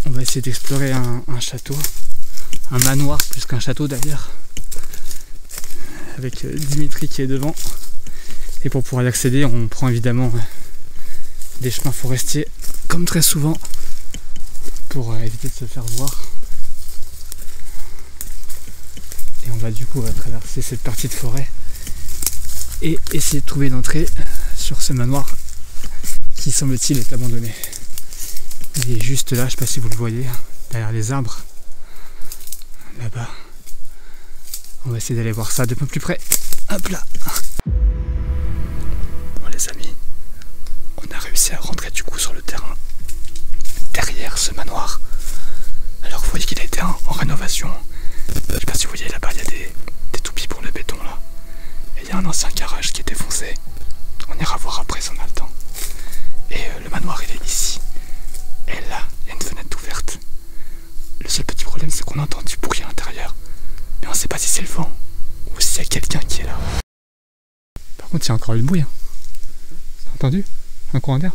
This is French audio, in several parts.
On va essayer d'explorer un château, un manoir plus qu'un château d'ailleurs, avec Dimitri qui est devant. Et pour pouvoir y accéder, on prend évidemment des chemins forestiers, comme très souvent, pour éviter de se faire voir. Et on va du coup traverser cette partie de forêt et essayer de trouver une entrée sur ce manoir qui semble-t-il est abandonné. Il est juste là, je ne sais pas si vous le voyez, derrière les arbres, là-bas. On va essayer d'aller voir ça de peu plus près. Hop là. Bon les amis, on a réussi à rentrer du coup sur le terrain derrière ce manoir. Alors vous voyez qu'il a été en rénovation. Je sais pas si vous voyez là-bas, il y a des toupies pour le béton là. Et il y a un ancien garage qui est défoncé. On ira voir après si on a le temps. Et le manoir il est ici. Et là, il y a une fenêtre ouverte. Le seul petit problème c'est qu'on entend du bruit à l'intérieur. Mais on sait pas si c'est le vent ou s'il y a quelqu'un qui est là. Par contre il y a encore eu le bruit. T'as entendu? Un courant d'air?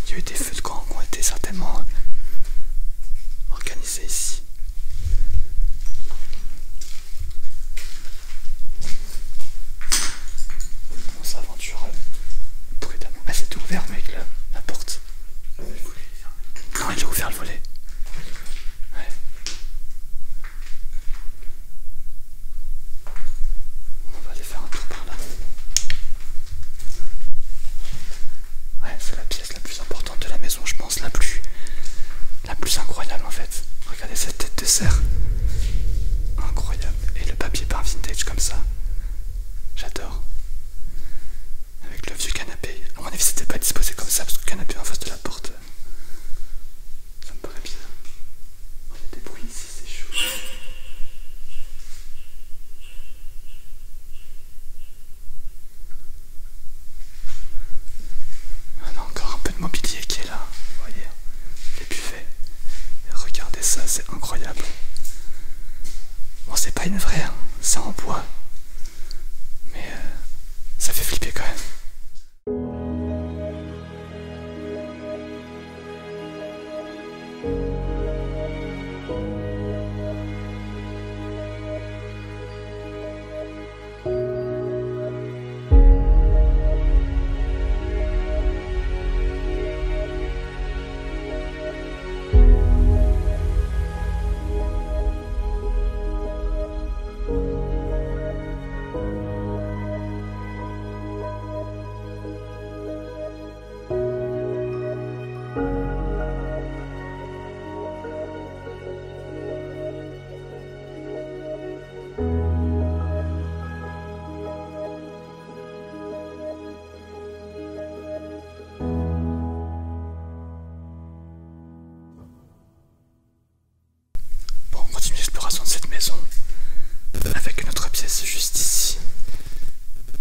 Il y a eu des feux de camp qui ont été certainement organisés ici. On s'aventure prudemment. Ah, c'était ouvert, mec, là, la porte. Non, il a ouvert le volet. Ouais. On va aller faire un tour par là. Ouais, c'est la pièce la plus importante de la maison, je pense, la plus incroyable en fait. Regardez cette tête de serre. Incroyable. Et le papier peint vintage comme ça. J'adore. Avec le vieux canapé. À mon avis, c'était pas disposé comme ça parce que le canapé en face de la porte. Ça me paraît bizarre. Il y a des bruits ici, c'est chaud. On a encore un peu de mobilier qui est là. Vous voyez, les buffets. Et regardez ça, c'est incroyable. Bon, c'est pas une vraie, hein. C'est en bois. Mais ça fait flipper quand même.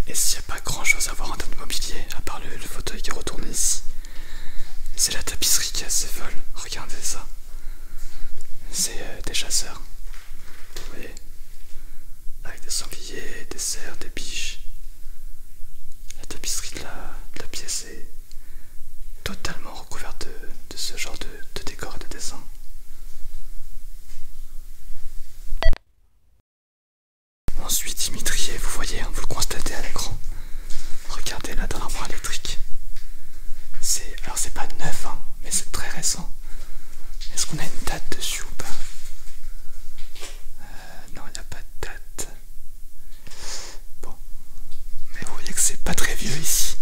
Et s'il n'y a pas grand chose à voir en termes de mobilier, à part le fauteuil qui est retourné ici, c'est la tapisserie qui est assez folle. Regardez ça. C'est des chasseurs. Vous voyez, avec des sangliers, des cerfs, des biches. La tapisserie de la pièce est totalement recouverte de ce genre de décor et de dessin. Ensuite, Dimitri, vous voyez, vous le constatez à l'écran. Regardez là dans l'armoire électrique. Alors c'est pas neuf, hein, mais c'est très récent. Est-ce qu'on a une date dessus ou pas? Non, il n'y a pas de date. Bon, mais vous voyez que c'est pas très vieux ici.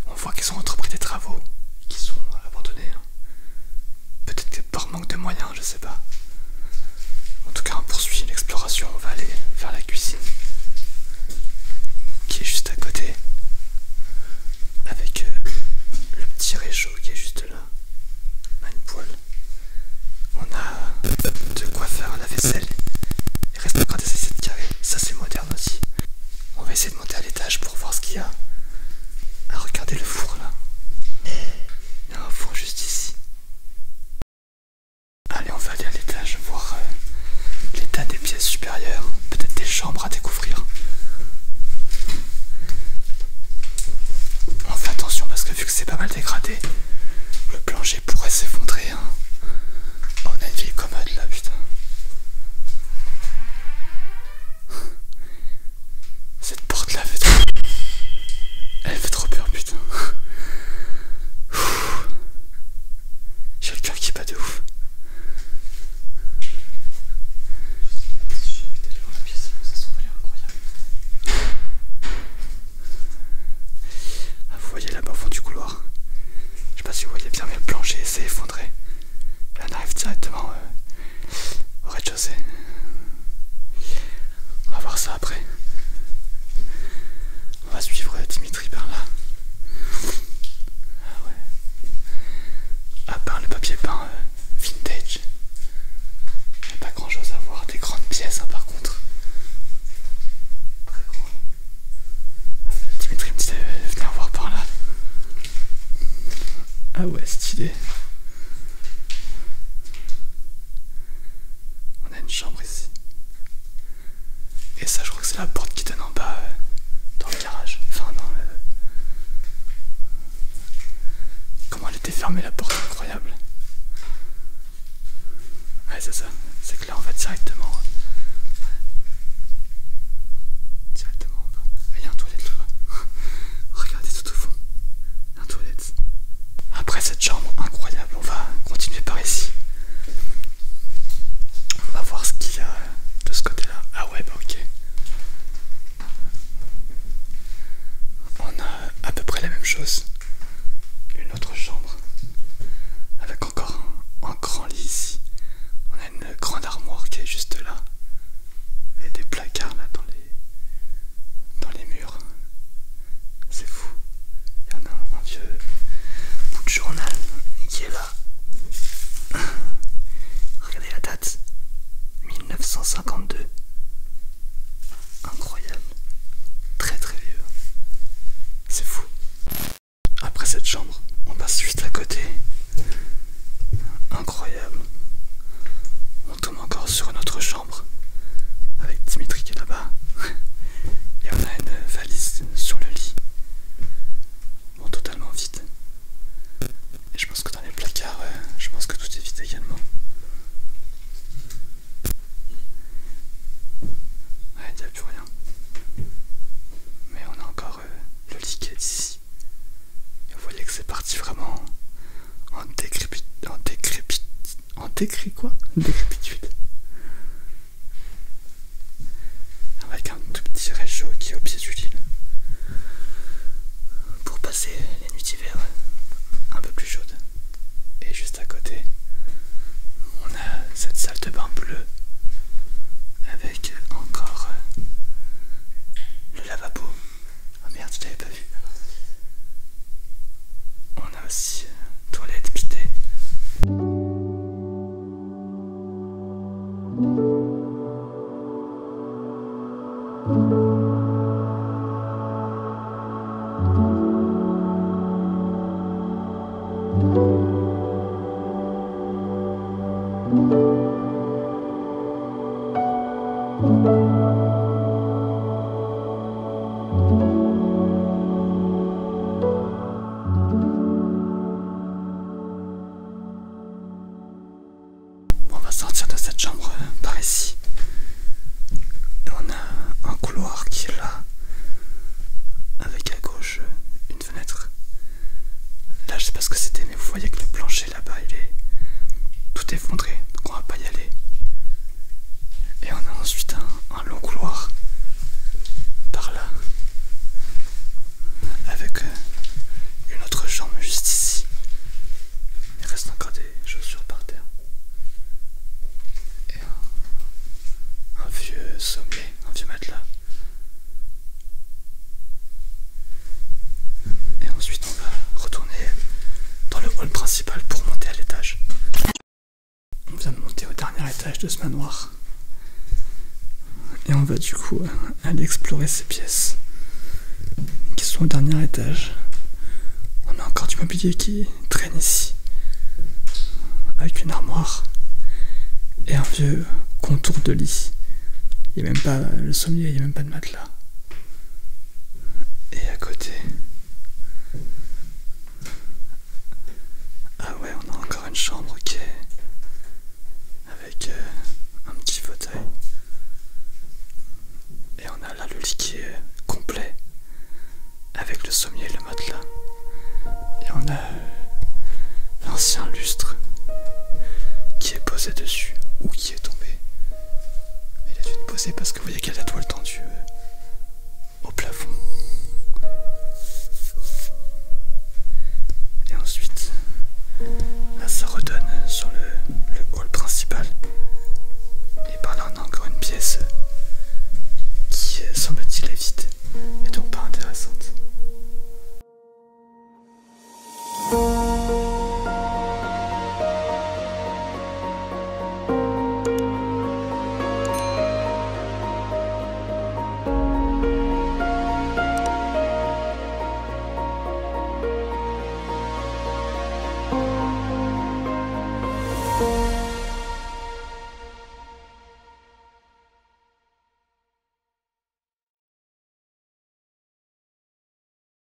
On voit qu'ils ont entrepris des travaux et qu'ils sont abandonnés. Hein. Peut-être que par manque de moyens, je sais pas. En tout cas, on poursuit l'exploration. On va aller vers la cuisine qui est juste à côté, avec le petit réchaud qui est juste là. On a une poêle. On a de quoi faire la vaisselle. Il reste encore des assiettes carrées. Ça, c'est moderne aussi. On va essayer de monter à l'étage pour voir ce qu'il y a. Ah, regardez le four là. Il y a un four juste ici. Allez, on va aller à l'étage voir l'état des pièces supérieures. Peut-être des chambres à découvrir. On fait attention parce que vu que c'est pas mal dégradé, le plancher pourrait s'effondrer. Hein. Oh, on a une vieille commode là, putain. Cette porte là elle fait trop peur, putain. J'ai le cœur qui bat de ouf. Ah, vous voyez là-bas au fond du couloir. Je sais pas si vous voyez bien, mais le plancher s'est effondré. Là, on arrive directement au rez-de-chaussée. On va voir ça après. On va suivre Dimitri par là. Ah ouais. À part le papier peint vintage. Il n'y a pas grand chose à voir. Des grandes pièces hein, par contre. Très grand. Dimitri me disait venez voir par là. Ah ouais, stylé. On a une chambre ici. Et ça, je crois que c'est la porte qui donne en bas dans le garage. Enfin, dans le... Comment elle était fermée la porte, incroyable. Ouais, c'est ça. C'est que là, on va directement en bas. Ah, il y a un toilette là-bas. Regardez tout au fond. Il y a un toilette. Après cette chambre incroyable, on va continuer par ici. On va voir ce qu'il y a de ce côté-là. Ah ouais, bah ok. On a à peu près la même chose. Une autre chambre. Avec encore un grand lit ici. On a une grande armoire qui est juste là. Et des placards là dans les murs. C'est fou. Il y en a un vieux bout de journal qui est là. Regardez la date. 1952. Incroyable. Très très vieux. C'est fou. Après cette chambre, on passe juste à côté. Incroyable. On tombe encore sur une autre chambre. Avec Dimitri qui est là-bas. Et on a une valise sur le lit. Bon, totalement vide. Et je pense que dans les placards, je pense que tout est vide également. Ouais, il n'y a plus rien. Mais on a encore le lit qui est ici. Et vous voyez que c'est parti vraiment en décrépitude. Avec un tout petit réchaud qui est au pied du lit. Pour passer les nuits d'hiver un peu plus chaudes. Et juste à côté, on a cette salle de bain bleue avec encore le lavabo. Oh merde, je l'avais pas vu. On a aussi toilette bidet. ce que c'était, mais vous voyez que le plancher là-bas, il est tout effondré, donc on va pas y aller. Et on a ensuite un long couloir par là, avec une autre chambre juste ici. Il reste encore des chaussures par terre. Et un vieux sommier, un vieux matelas. Et ensuite on va retourner dans le hall principal pour monter à l'étage. On vient de monter au dernier étage de ce manoir. Et on va du coup aller explorer ces pièces qui sont au dernier étage. On a encore du mobilier qui traîne ici, avec une armoire et un vieux contour de lit. Il n'y a même pas le sommier, il n'y a même pas de matelas. Et à côté... Ah ouais, on a encore une chambre qui est avec un petit fauteuil. Et on a là le lit qui est complet, avec le sommier et le matelas. Et on a l'ancien lustre qui est posé dessus, ou qui est tombé. Mais il a dû être posé parce que vous voyez qu'il y a la toile tendue